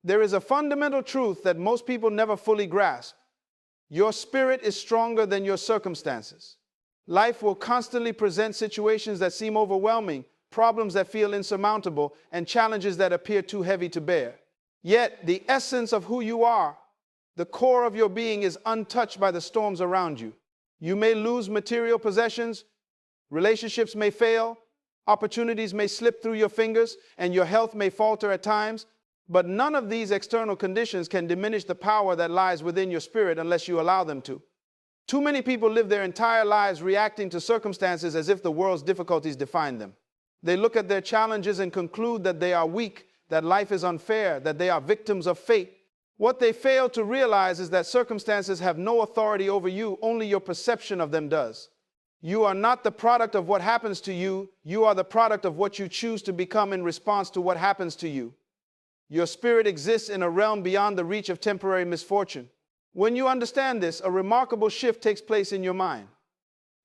There is a fundamental truth that most people never fully grasp. Your spirit is stronger than your circumstances. Life will constantly present situations that seem overwhelming, problems that feel insurmountable, and challenges that appear too heavy to bear. Yet, the essence of who you are, the core of your being, is untouched by the storms around you. You may lose material possessions, relationships may fail, opportunities may slip through your fingers, and your health may falter at times, but none of these external conditions can diminish the power that lies within your spirit unless you allow them to. Too many people live their entire lives reacting to circumstances as if the world's difficulties define them. They look at their challenges and conclude that they are weak, that life is unfair, that they are victims of fate. What they fail to realize is that circumstances have no authority over you, only your perception of them does. You are not the product of what happens to you, you are the product of what you choose to become in response to what happens to you. Your spirit exists in a realm beyond the reach of temporary misfortune. When you understand this, a remarkable shift takes place in your mind.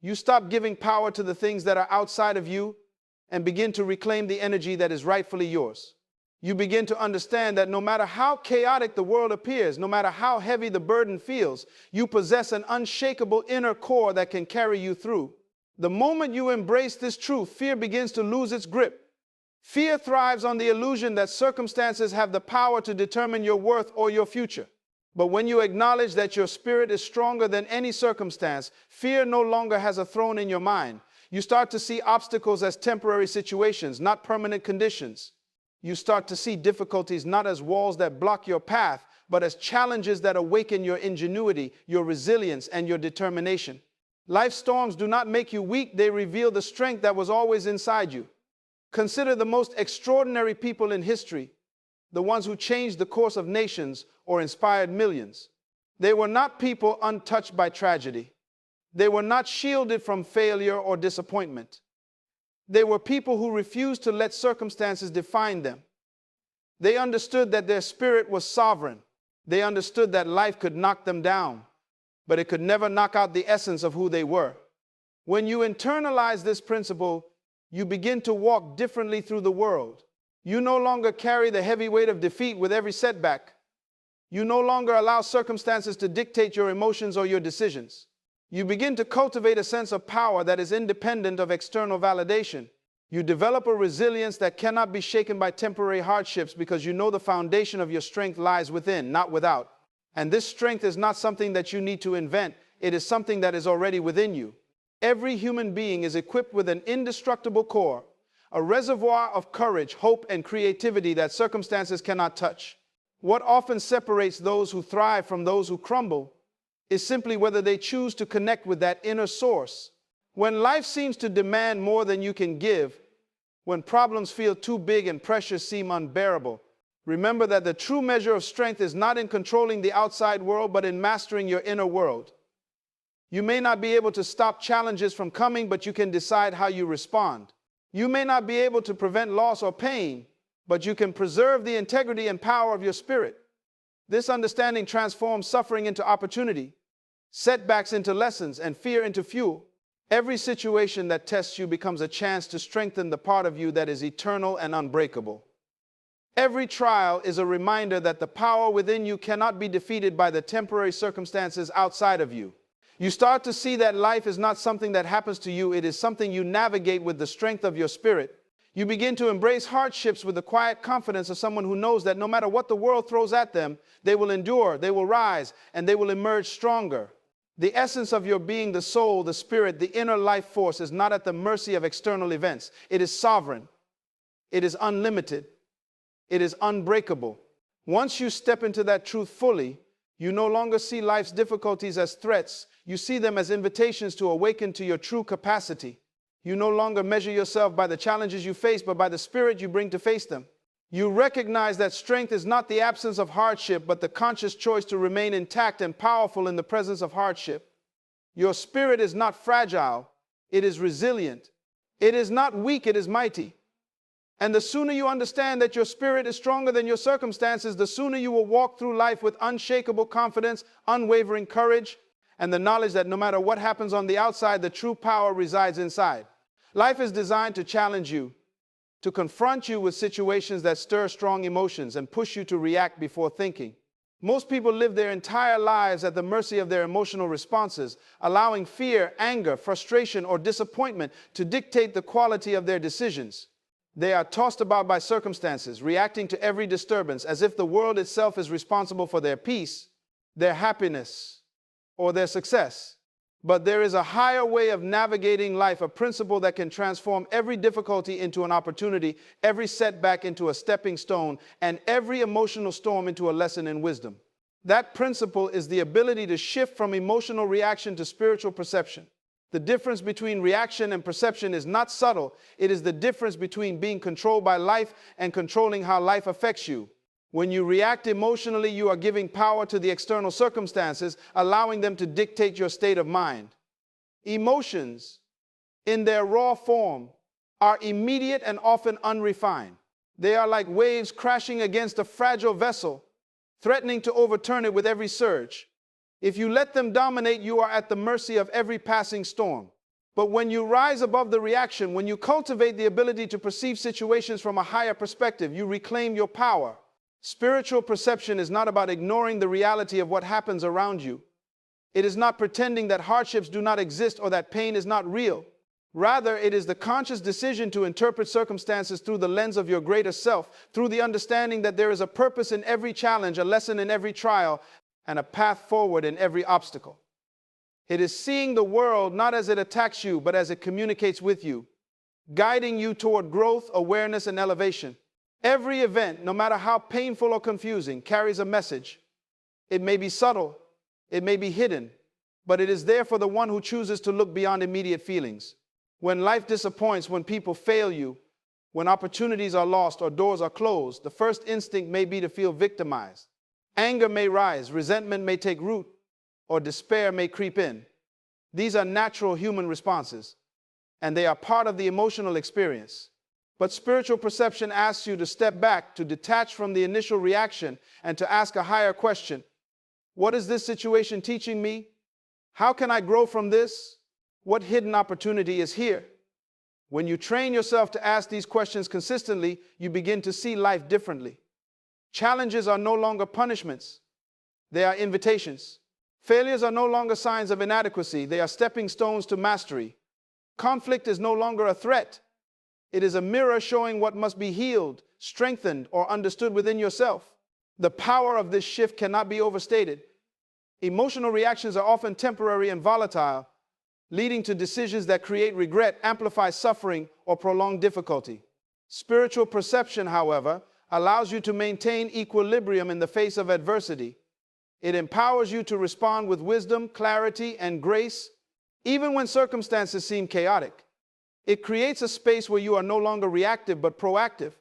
You stop giving power to the things that are outside of you and begin to reclaim the energy that is rightfully yours. You begin to understand that no matter how chaotic the world appears, no matter how heavy the burden feels, you possess an unshakable inner core that can carry you through. The moment you embrace this truth, fear begins to lose its grip. Fear thrives on the illusion that circumstances have the power to determine your worth or your future. But when you acknowledge that your spirit is stronger than any circumstance, fear no longer has a throne in your mind. You start to see obstacles as temporary situations, not permanent conditions. You start to see difficulties not as walls that block your path, but as challenges that awaken your ingenuity, your resilience, and your determination. Life's storms do not make you weak, they reveal the strength that was always inside you. Consider the most extraordinary people in history, the ones who changed the course of nations or inspired millions. They were not people untouched by tragedy. They were not shielded from failure or disappointment. They were people who refused to let circumstances define them. They understood that their spirit was sovereign. They understood that life could knock them down, but it could never knock out the essence of who they were. When you internalize this principle, you begin to walk differently through the world. You no longer carry the heavy weight of defeat with every setback. You no longer allow circumstances to dictate your emotions or your decisions. You begin to cultivate a sense of power that is independent of external validation. You develop a resilience that cannot be shaken by temporary hardships because you know the foundation of your strength lies within, not without. And this strength is not something that you need to invent. It is something that is already within you. Every human being is equipped with an indestructible core, a reservoir of courage, hope, and creativity that circumstances cannot touch. What often separates those who thrive from those who crumble is simply whether they choose to connect with that inner source. When life seems to demand more than you can give, when problems feel too big and pressures seem unbearable, remember that the true measure of strength is not in controlling the outside world, but in mastering your inner world. You may not be able to stop challenges from coming, but you can decide how you respond. You may not be able to prevent loss or pain, but you can preserve the integrity and power of your spirit. This understanding transforms suffering into opportunity, setbacks into lessons, and fear into fuel. Every situation that tests you becomes a chance to strengthen the part of you that is eternal and unbreakable. Every trial is a reminder that the power within you cannot be defeated by the temporary circumstances outside of you. You start to see that life is not something that happens to you, it is something you navigate with the strength of your spirit. You begin to embrace hardships with the quiet confidence of someone who knows that no matter what the world throws at them, they will endure, they will rise, and they will emerge stronger. The essence of your being, the soul, the spirit, the inner life force, is not at the mercy of external events. It is sovereign. It is unlimited. It is unbreakable. Once you step into that truth fully, you no longer see life's difficulties as threats. You see them as invitations to awaken to your true capacity. You no longer measure yourself by the challenges you face, but by the spirit you bring to face them. You recognize that strength is not the absence of hardship, but the conscious choice to remain intact and powerful in the presence of hardship. Your spirit is not fragile, it is resilient. It is not weak, it is mighty. And the sooner you understand that your spirit is stronger than your circumstances, the sooner you will walk through life with unshakable confidence, unwavering courage, and the knowledge that no matter what happens on the outside, the true power resides inside. Life is designed to challenge you, to confront you with situations that stir strong emotions and push you to react before thinking. Most people live their entire lives at the mercy of their emotional responses, allowing fear, anger, frustration, or disappointment to dictate the quality of their decisions. They are tossed about by circumstances, reacting to every disturbance as if the world itself is responsible for their peace, their happiness, or their success. But there is a higher way of navigating life, a principle that can transform every difficulty into an opportunity, every setback into a stepping stone, and every emotional storm into a lesson in wisdom. That principle is the ability to shift from emotional reaction to spiritual perception. The difference between reaction and perception is not subtle. It is the difference between being controlled by life and controlling how life affects you. When you react emotionally, you are giving power to the external circumstances, allowing them to dictate your state of mind. Emotions, in their raw form, are immediate and often unrefined. They are like waves crashing against a fragile vessel, threatening to overturn it with every surge. If you let them dominate, you are at the mercy of every passing storm. But when you rise above the reaction, when you cultivate the ability to perceive situations from a higher perspective, you reclaim your power. Spiritual perception is not about ignoring the reality of what happens around you. It is not pretending that hardships do not exist or that pain is not real. Rather, it is the conscious decision to interpret circumstances through the lens of your greater self, through the understanding that there is a purpose in every challenge, a lesson in every trial, and a path forward in every obstacle. It is seeing the world not as it attacks you, but as it communicates with you, guiding you toward growth, awareness, and elevation. Every event, no matter how painful or confusing, carries a message. It may be subtle, it may be hidden, but it is there for the one who chooses to look beyond immediate feelings. When life disappoints, when people fail you, when opportunities are lost or doors are closed, the first instinct may be to feel victimized. Anger may rise, resentment may take root, or despair may creep in. These are natural human responses, and they are part of the emotional experience. But spiritual perception asks you to step back, to detach from the initial reaction, and to ask a higher question. What is this situation teaching me? How can I grow from this? What hidden opportunity is here? When you train yourself to ask these questions consistently, you begin to see life differently. Challenges are no longer punishments. They are invitations. Failures are no longer signs of inadequacy. They are stepping stones to mastery. Conflict is no longer a threat. It is a mirror showing what must be healed, strengthened, or understood within yourself. The power of this shift cannot be overstated. Emotional reactions are often temporary and volatile, leading to decisions that create regret, amplify suffering, or prolong difficulty. Spiritual perception, however, allows you to maintain equilibrium in the face of adversity. It empowers you to respond with wisdom, clarity, and grace, even when circumstances seem chaotic. It creates a space where you are no longer reactive but proactive,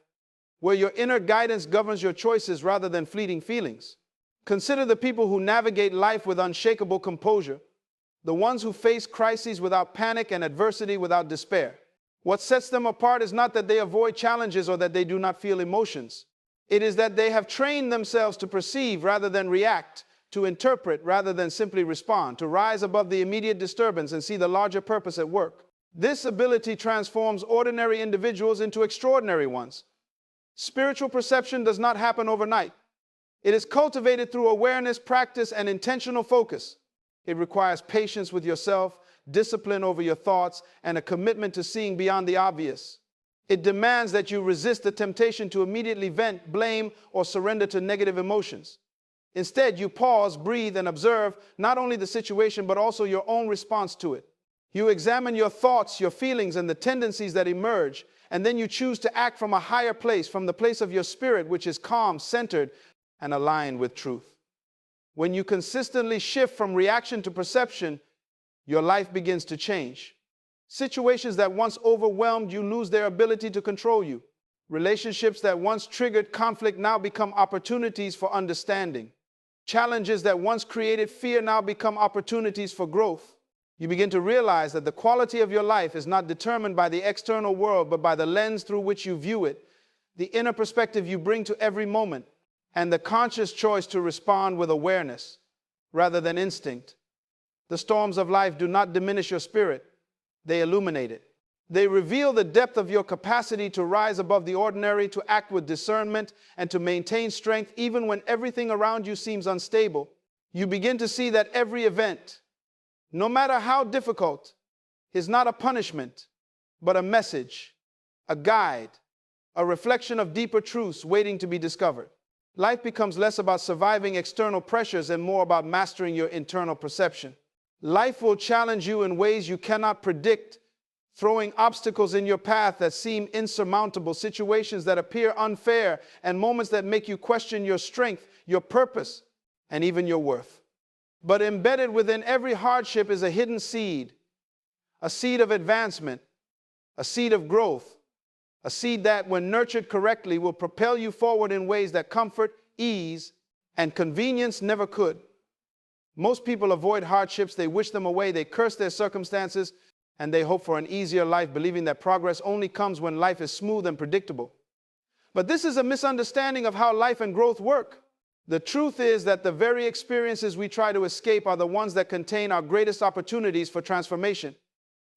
where your inner guidance governs your choices rather than fleeting feelings. Consider the people who navigate life with unshakable composure, the ones who face crises without panic and adversity without despair. What sets them apart is not that they avoid challenges or that they do not feel emotions. It is that they have trained themselves to perceive rather than react, to interpret rather than simply respond, to rise above the immediate disturbance and see the larger purpose at work. This ability transforms ordinary individuals into extraordinary ones. Spiritual perception does not happen overnight. It is cultivated through awareness, practice, and intentional focus. It requires patience with yourself, discipline over your thoughts, and a commitment to seeing beyond the obvious. It demands that you resist the temptation to immediately vent, blame, or surrender to negative emotions. Instead, you pause, breathe, and observe not only the situation, but also your own response to it. You examine your thoughts, your feelings, and the tendencies that emerge, and then you choose to act from a higher place, from the place of your spirit, which is calm, centered, and aligned with truth. When you consistently shift from reaction to perception, your life begins to change. Situations that once overwhelmed you lose their ability to control you. Relationships that once triggered conflict now become opportunities for understanding. Challenges that once created fear now become opportunities for growth. You begin to realize that the quality of your life is not determined by the external world, but by the lens through which you view it, the inner perspective you bring to every moment, and the conscious choice to respond with awareness rather than instinct. The storms of life do not diminish your spirit, they illuminate it. They reveal the depth of your capacity to rise above the ordinary, to act with discernment, and to maintain strength even when everything around you seems unstable. You begin to see that every event, no matter how difficult, is not a punishment, but a message, a guide, a reflection of deeper truths waiting to be discovered. Life becomes less about surviving external pressures and more about mastering your internal perception. Life will challenge you in ways you cannot predict, throwing obstacles in your path that seem insurmountable, situations that appear unfair, and moments that make you question your strength, your purpose, and even your worth. But embedded within every hardship is a hidden seed, a seed of advancement, a seed of growth, a seed that, when nurtured correctly, will propel you forward in ways that comfort, ease, and convenience never could. Most people avoid hardships, they wish them away, they curse their circumstances, and they hope for an easier life, believing that progress only comes when life is smooth and predictable. But this is a misunderstanding of how life and growth work. The truth is that the very experiences we try to escape are the ones that contain our greatest opportunities for transformation.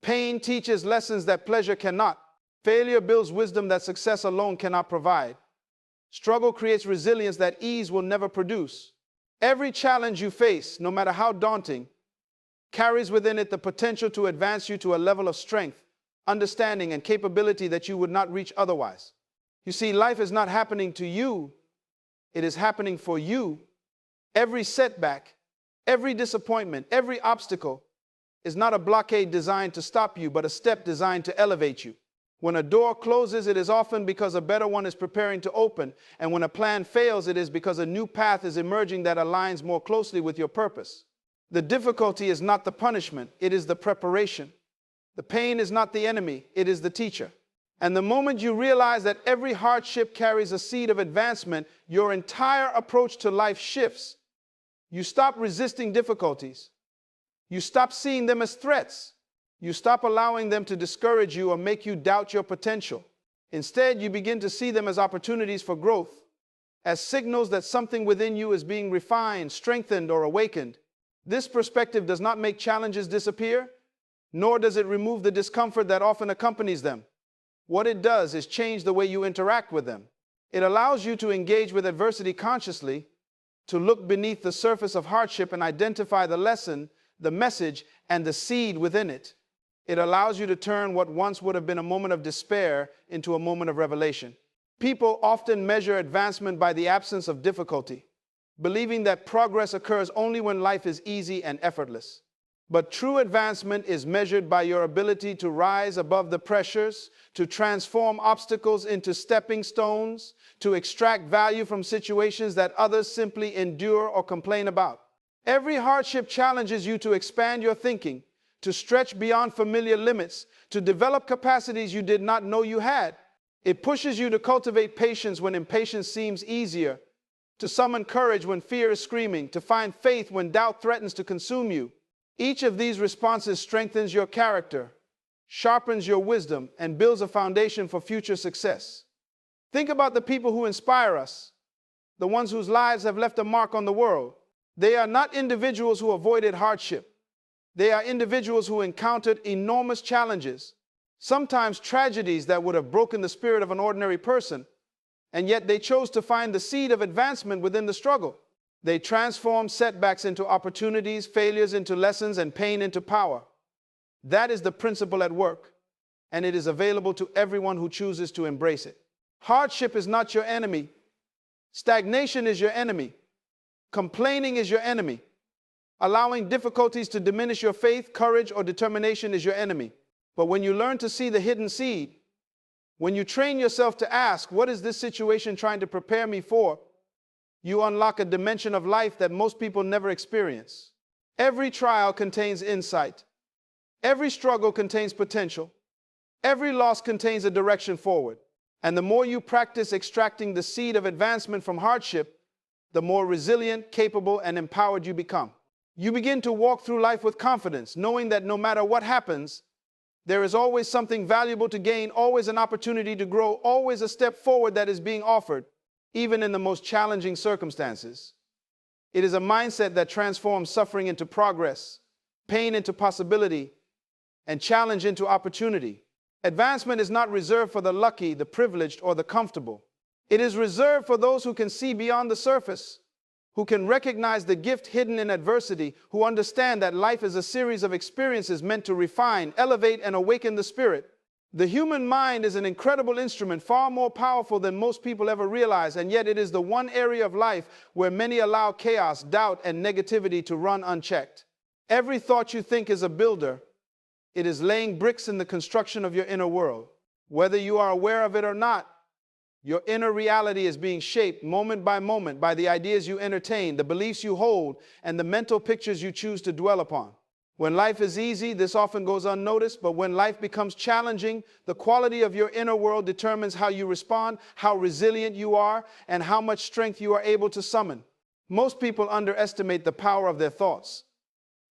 Pain teaches lessons that pleasure cannot. Failure builds wisdom that success alone cannot provide. Struggle creates resilience that ease will never produce. Every challenge you face, no matter how daunting, carries within it the potential to advance you to a level of strength, understanding, and capability that you would not reach otherwise. You see, life is not happening to you, it is happening for you. Every setback, every disappointment, every obstacle is not a blockade designed to stop you, but a step designed to elevate you. When a door closes, it is often because a better one is preparing to open. And when a plan fails, it is because a new path is emerging that aligns more closely with your purpose. The difficulty is not the punishment, it is the preparation. The pain is not the enemy, it is the teacher. And the moment you realize that every hardship carries a seed of advancement, your entire approach to life shifts. You stop resisting difficulties. You stop seeing them as threats. You stop allowing them to discourage you or make you doubt your potential. Instead, you begin to see them as opportunities for growth, as signals that something within you is being refined, strengthened, or awakened. This perspective does not make challenges disappear, nor does it remove the discomfort that often accompanies them. What it does is change the way you interact with them. It allows you to engage with adversity consciously, to look beneath the surface of hardship and identify the lesson, the message, and the seed within it. It allows you to turn what once would have been a moment of despair into a moment of revelation. People often measure advancement by the absence of difficulty, believing that progress occurs only when life is easy and effortless. But true advancement is measured by your ability to rise above the pressures, to transform obstacles into stepping stones, to extract value from situations that others simply endure or complain about. Every hardship challenges you to expand your thinking, to stretch beyond familiar limits, to develop capacities you did not know you had. It pushes you to cultivate patience when impatience seems easier, to summon courage when fear is screaming, to find faith when doubt threatens to consume you. Each of these responses strengthens your character, sharpens your wisdom, and builds a foundation for future success. Think about the people who inspire us, the ones whose lives have left a mark on the world. They are not individuals who avoided hardship. They are individuals who encountered enormous challenges, sometimes tragedies that would have broken the spirit of an ordinary person, and yet they chose to find the seed of advancement within the struggle. They transformed setbacks into opportunities, failures into lessons, and pain into power. That is the principle at work, and it is available to everyone who chooses to embrace it. Hardship is not your enemy. Stagnation is your enemy. Complaining is your enemy. Allowing difficulties to diminish your faith, courage, or determination is your enemy. But when you learn to see the hidden seed, when you train yourself to ask, what is this situation trying to prepare me for? You unlock a dimension of life that most people never experience. Every trial contains insight. Every struggle contains potential. Every loss contains a direction forward. And the more you practice extracting the seed of advancement from hardship, the more resilient, capable, and empowered you become. You begin to walk through life with confidence, knowing that no matter what happens, there is always something valuable to gain, always an opportunity to grow, always a step forward that is being offered, even in the most challenging circumstances. It is a mindset that transforms suffering into progress, pain into possibility, and challenge into opportunity. Advancement is not reserved for the lucky, the privileged, or the comfortable. It is reserved for those who can see beyond the surface, who can recognize the gift hidden in adversity, who understand that life is a series of experiences meant to refine, elevate, and awaken the spirit. The human mind is an incredible instrument, far more powerful than most people ever realize, and yet it is the one area of life where many allow chaos, doubt, and negativity to run unchecked. Every thought you think is a builder. It is laying bricks in the construction of your inner world. Whether you are aware of it or not, your inner reality is being shaped moment by moment by the ideas you entertain, the beliefs you hold, and the mental pictures you choose to dwell upon. When life is easy, this often goes unnoticed, but when life becomes challenging, the quality of your inner world determines how you respond, how resilient you are, and how much strength you are able to summon. Most people underestimate the power of their thoughts.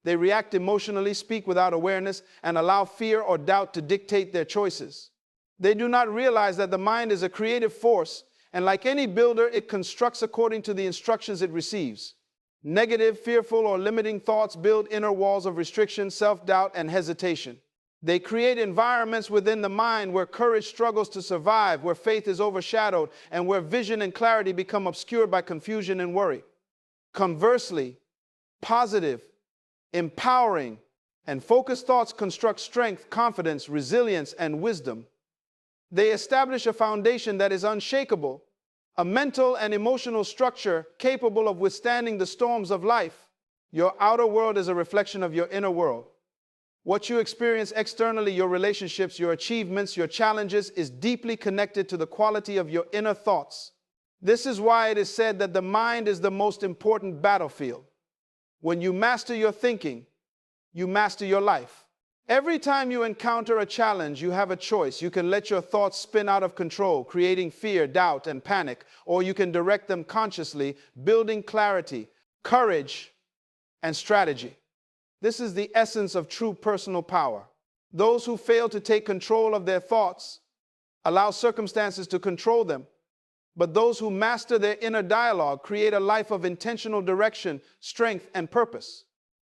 They react emotionally, speak without awareness, and allow fear or doubt to dictate their choices. They do not realize that the mind is a creative force, and like any builder, it constructs according to the instructions it receives. Negative, fearful, or limiting thoughts build inner walls of restriction, self-doubt, and hesitation. They create environments within the mind where courage struggles to survive, where faith is overshadowed, and where vision and clarity become obscured by confusion and worry. Conversely, positive, empowering, and focused thoughts construct strength, confidence, resilience, and wisdom. They establish a foundation that is unshakable, a mental and emotional structure capable of withstanding the storms of life. Your outer world is a reflection of your inner world. What you experience externally, your relationships, your achievements, your challenges, is deeply connected to the quality of your inner thoughts. This is why it is said that the mind is the most important battlefield. When you master your thinking, you master your life. Every time you encounter a challenge, you have a choice. You can let your thoughts spin out of control, creating fear, doubt, and panic, or you can direct them consciously, building clarity, courage, and strategy. This is the essence of true personal power. Those who fail to take control of their thoughts allow circumstances to control them, but those who master their inner dialogue create a life of intentional direction, strength, and purpose.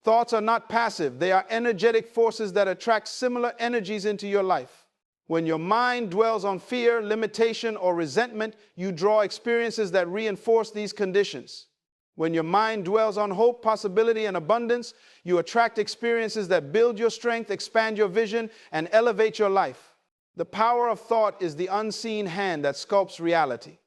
Thoughts are not passive. They are energetic forces that attract similar energies into your life. When your mind dwells on fear, limitation, or resentment, you draw experiences that reinforce these conditions. When your mind dwells on hope, possibility, and abundance, you attract experiences that build your strength, expand your vision, and elevate your life. The power of thought is the unseen hand that sculpts reality.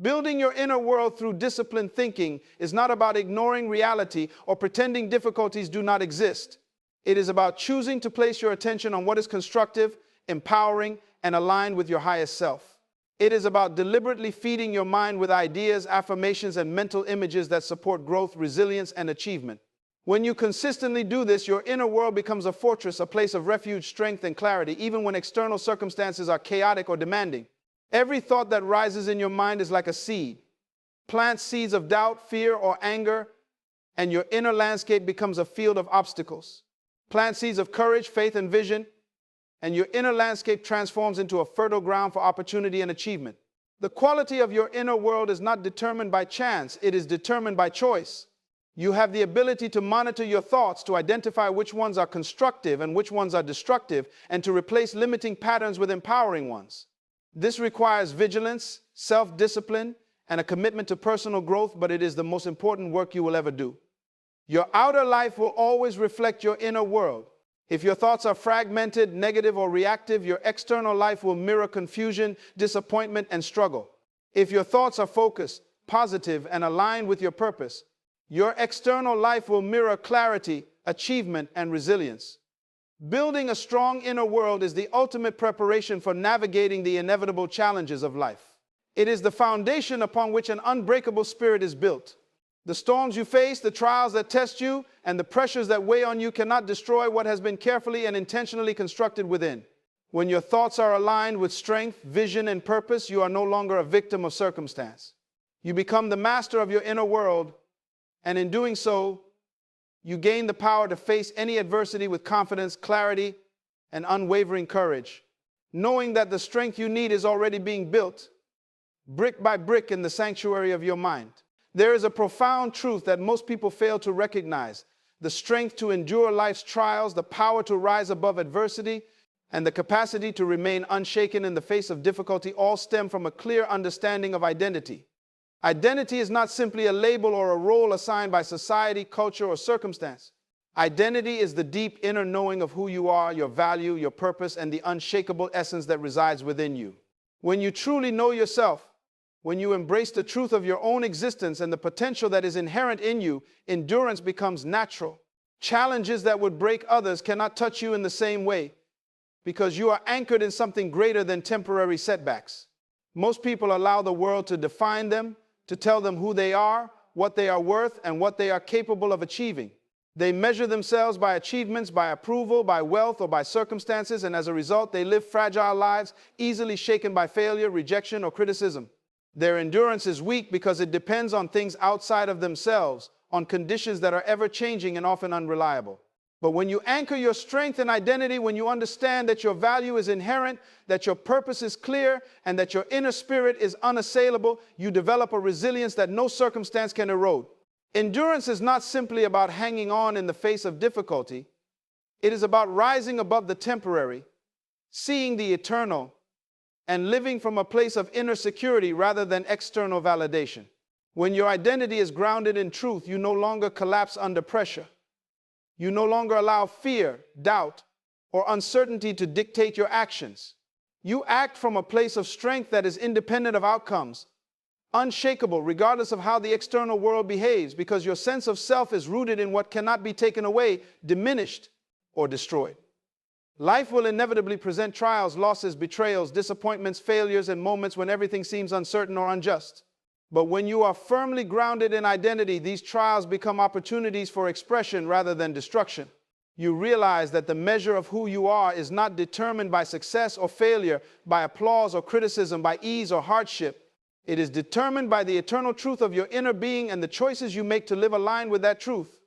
Building your inner world through disciplined thinking is not about ignoring reality or pretending difficulties do not exist. It is about choosing to place your attention on what is constructive, empowering, and aligned with your highest self. It is about deliberately feeding your mind with ideas, affirmations, and mental images that support growth, resilience, and achievement. When you consistently do this, your inner world becomes a fortress, a place of refuge, strength, and clarity, even when external circumstances are chaotic or demanding. Every thought that rises in your mind is like a seed. Plant seeds of doubt, fear, or anger, and your inner landscape becomes a field of obstacles. Plant seeds of courage, faith, and vision, and your inner landscape transforms into a fertile ground for opportunity and achievement. The quality of your inner world is not determined by chance, it is determined by choice. You have the ability to monitor your thoughts, to identify which ones are constructive and which ones are destructive, and to replace limiting patterns with empowering ones. This requires vigilance, self-discipline, and a commitment to personal growth, but it is the most important work you will ever do. Your outer life will always reflect your inner world. If your thoughts are fragmented, negative, or reactive, your external life will mirror confusion, disappointment, and struggle. If your thoughts are focused, positive, and aligned with your purpose, your external life will mirror clarity, achievement, and resilience. Building a strong inner world is the ultimate preparation for navigating the inevitable challenges of life. It is the foundation upon which an unbreakable spirit is built. The storms you face, the trials that test you, and the pressures that weigh on you cannot destroy what has been carefully and intentionally constructed within. When your thoughts are aligned with strength, vision, and purpose, you are no longer a victim of circumstance. You become the master of your inner world, and in doing so, you gain the power to face any adversity with confidence, clarity, and unwavering courage, knowing that the strength you need is already being built, brick by brick, in the sanctuary of your mind. There is a profound truth that most people fail to recognize: the strength to endure life's trials, the power to rise above adversity, and the capacity to remain unshaken in the face of difficulty all stem from a clear understanding of identity. Identity is not simply a label or a role assigned by society, culture, or circumstance. Identity is the deep inner knowing of who you are, your value, your purpose, and the unshakable essence that resides within you. When you truly know yourself, when you embrace the truth of your own existence and the potential that is inherent in you, endurance becomes natural. Challenges that would break others cannot touch you in the same way because you are anchored in something greater than temporary setbacks. Most people allow the world to define them, to tell them who they are, what they are worth, and what they are capable of achieving. They measure themselves by achievements, by approval, by wealth, or by circumstances, and as a result, they live fragile lives, easily shaken by failure, rejection, or criticism. Their endurance is weak because it depends on things outside of themselves, on conditions that are ever-changing and often unreliable. But when you anchor your strength and identity, when you understand that your value is inherent, that your purpose is clear, and that your inner spirit is unassailable, you develop a resilience that no circumstance can erode. Endurance is not simply about hanging on in the face of difficulty. It is about rising above the temporary, seeing the eternal, and living from a place of inner security rather than external validation. When your identity is grounded in truth, you no longer collapse under pressure. You no longer allow fear, doubt, or uncertainty to dictate your actions. You act from a place of strength that is independent of outcomes, unshakable regardless of how the external world behaves, because your sense of self is rooted in what cannot be taken away, diminished, or destroyed. Life will inevitably present trials, losses, betrayals, disappointments, failures, and moments when everything seems uncertain or unjust. But when you are firmly grounded in identity, these trials become opportunities for expression rather than destruction. You realize that the measure of who you are is not determined by success or failure, by applause or criticism, by ease or hardship. It is determined by the eternal truth of your inner being and the choices you make to live aligned with that truth.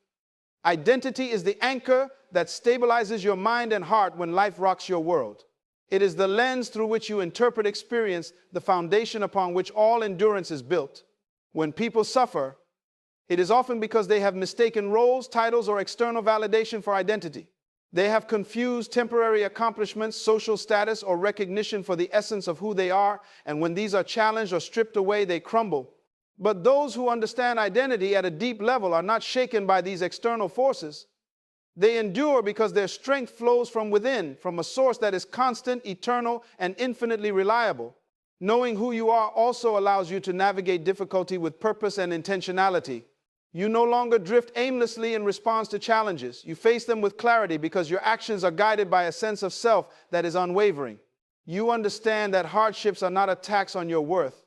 Identity is the anchor that stabilizes your mind and heart when life rocks your world. It is the lens through which you interpret experience, the foundation upon which all endurance is built. When people suffer, it is often because they have mistaken roles, titles, or external validation for identity. They have confused temporary accomplishments, social status, or recognition for the essence of who they are, and when these are challenged or stripped away, they crumble. But those who understand identity at a deep level are not shaken by these external forces. They endure because their strength flows from within, from a source that is constant, eternal, and infinitely reliable. Knowing who you are also allows you to navigate difficulty with purpose and intentionality. You no longer drift aimlessly in response to challenges. You face them with clarity because your actions are guided by a sense of self that is unwavering. You understand that hardships are not attacks on your worth.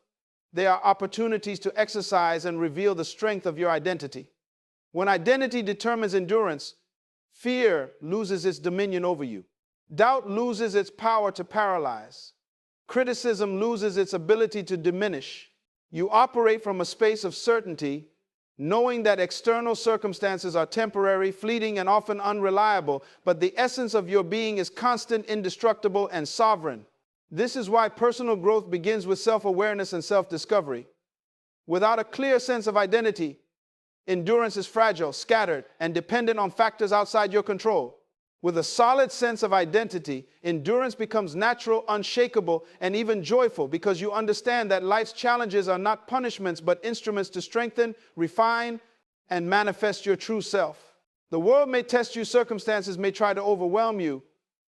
They are opportunities to exercise and reveal the strength of your identity. When identity determines endurance, fear loses its dominion over you. Doubt loses its power to paralyze. Criticism loses its ability to diminish. You operate from a space of certainty, knowing that external circumstances are temporary, fleeting, and often unreliable, but the essence of your being is constant, indestructible, and sovereign. This is why personal growth begins with self-awareness and self-discovery. Without a clear sense of identity, endurance is fragile, scattered, and dependent on factors outside your control. With a solid sense of identity, endurance becomes natural, unshakable, and even joyful because you understand that life's challenges are not punishments but instruments to strengthen, refine, and manifest your true self. The world may test you, circumstances may try to overwhelm you,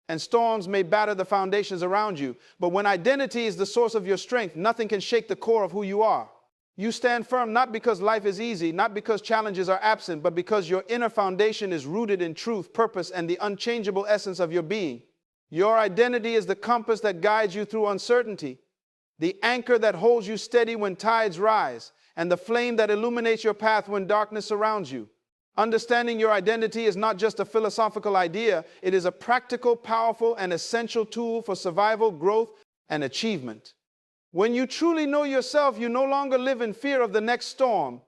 and storms may batter the foundations around you. But when identity is the source of your strength, nothing can shake the core of who you are. You stand firm not because life is easy, not because challenges are absent, but because your inner foundation is rooted in truth, purpose, and the unchangeable essence of your being. Your identity is the compass that guides you through uncertainty, the anchor that holds you steady when tides rise, and the flame that illuminates your path when darkness surrounds you. Understanding your identity is not just a philosophical idea, it is a practical, powerful, and essential tool for survival, growth, and achievement. When you truly know yourself, you no longer live in fear of the next storm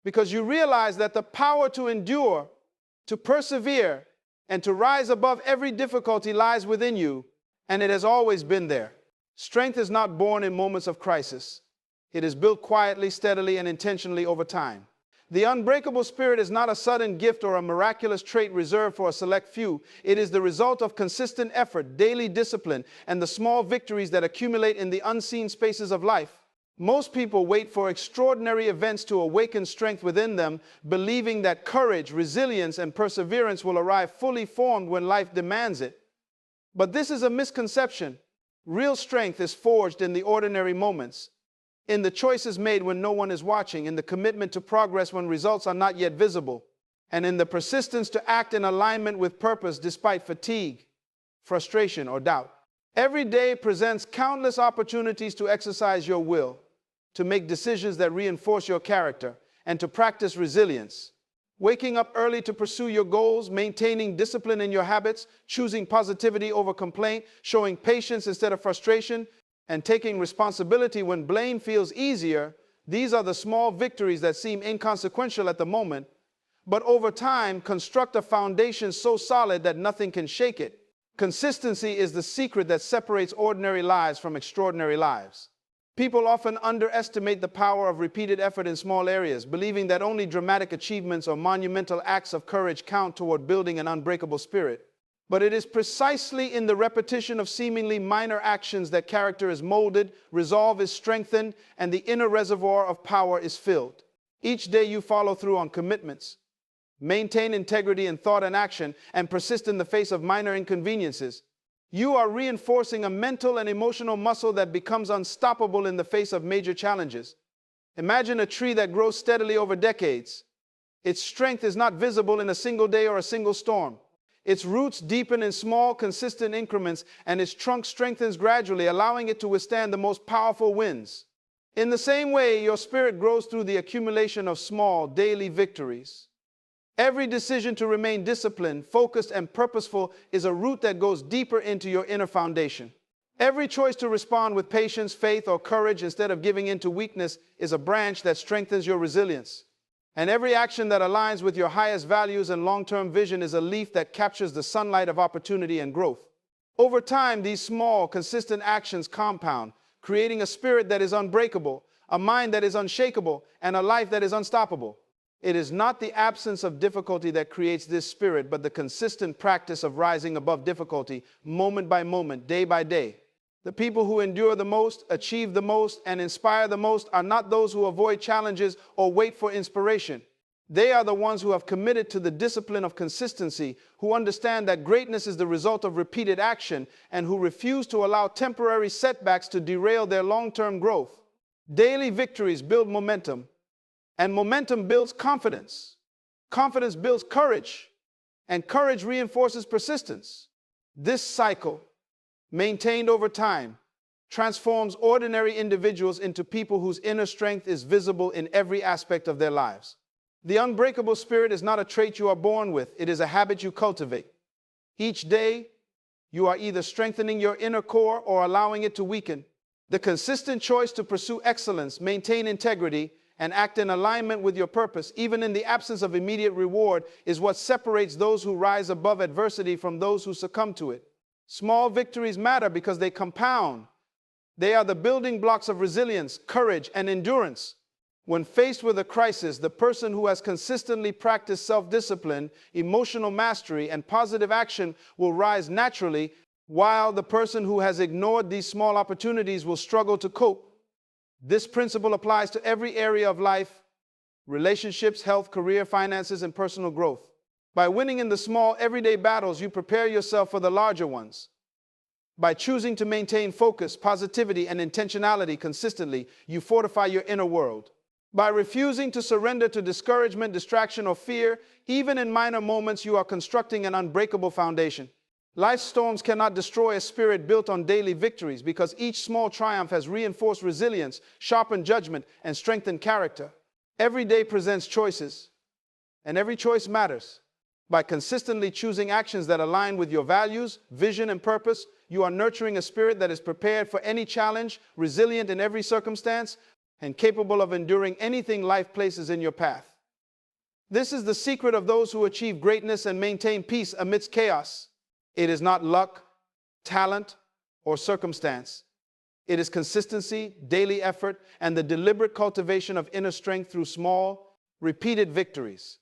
because you realize that the power to endure, to persevere, and to rise above every difficulty lies within you, and it has always been there. Strength is not born in moments of crisis. It is built quietly, steadily, and intentionally over time. The unbreakable spirit is not a sudden gift or a miraculous trait reserved for a select few. It is the result of consistent effort, daily discipline, and the small victories that accumulate in the unseen spaces of life. Most people wait for extraordinary events to awaken strength within them, believing that courage, resilience, and perseverance will arrive fully formed when life demands it. But this is a misconception. Real strength is forged in the ordinary moments, in the choices made when no one is watching, in the commitment to progress when results are not yet visible, and in the persistence to act in alignment with purpose despite fatigue, frustration, or doubt. Every day presents countless opportunities to exercise your will, to make decisions that reinforce your character, and to practice resilience. Waking up early to pursue your goals, maintaining discipline in your habits, choosing positivity over complaint, showing patience instead of frustration, and taking responsibility when blame feels easier, these are the small victories that seem inconsequential at the moment, but over time construct a foundation so solid that nothing can shake it. Consistency is the secret that separates ordinary lives from extraordinary lives. People often underestimate the power of repeated effort in small areas, believing that only dramatic achievements or monumental acts of courage count toward building an unbreakable spirit. But it is precisely in the repetition of seemingly minor actions that character is molded, resolve is strengthened, and the inner reservoir of power is filled. Each day you follow through on commitments, maintain integrity in thought and action, and persist in the face of minor inconveniences. You are reinforcing a mental and emotional muscle that becomes unstoppable in the face of major challenges. Imagine a tree that grows steadily over decades. Its strength is not visible in a single day or a single storm. Its roots deepen in small, consistent increments, and its trunk strengthens gradually, allowing it to withstand the most powerful winds. In the same way, your spirit grows through the accumulation of small, daily victories. Every decision to remain disciplined, focused, and purposeful is a root that goes deeper into your inner foundation. Every choice to respond with patience, faith, or courage instead of giving in to weakness is a branch that strengthens your resilience. And every action that aligns with your highest values and long-term vision is a leaf that captures the sunlight of opportunity and growth. Over time, these small, consistent actions compound, creating a spirit that is unbreakable, a mind that is unshakable, and a life that is unstoppable. It is not the absence of difficulty that creates this spirit, but the consistent practice of rising above difficulty, moment by moment, day by day. The people who endure the most, achieve the most, and inspire the most are not those who avoid challenges or wait for inspiration. They are the ones who have committed to the discipline of consistency, who understand that greatness is the result of repeated action, and who refuse to allow temporary setbacks to derail their long-term growth. Daily victories build momentum, and momentum builds confidence. Confidence builds courage, and courage reinforces persistence. This cycle, maintained over time, transforms ordinary individuals into people whose inner strength is visible in every aspect of their lives. The unbreakable spirit is not a trait you are born with, it is a habit you cultivate. Each day, you are either strengthening your inner core or allowing it to weaken. The consistent choice to pursue excellence, maintain integrity, and act in alignment with your purpose, even in the absence of immediate reward, is what separates those who rise above adversity from those who succumb to it. Small victories matter because they compound. They are the building blocks of resilience, courage, and endurance. When faced with a crisis, the person who has consistently practiced self-discipline, emotional mastery, and positive action will rise naturally, while the person who has ignored these small opportunities will struggle to cope. This principle applies to every area of life: relationships, health, career, finances, and personal growth. By winning in the small, everyday battles, you prepare yourself for the larger ones. By choosing to maintain focus, positivity, and intentionality consistently, you fortify your inner world. By refusing to surrender to discouragement, distraction, or fear, even in minor moments, you are constructing an unbreakable foundation. Life's storms cannot destroy a spirit built on daily victories, because each small triumph has reinforced resilience, sharpened judgment, and strengthened character. Every day presents choices, and every choice matters. By consistently choosing actions that align with your values, vision, and purpose, you are nurturing a spirit that is prepared for any challenge, resilient in every circumstance, and capable of enduring anything life places in your path. This is the secret of those who achieve greatness and maintain peace amidst chaos. It is not luck, talent, or circumstance. It is consistency, daily effort, and the deliberate cultivation of inner strength through small, repeated victories.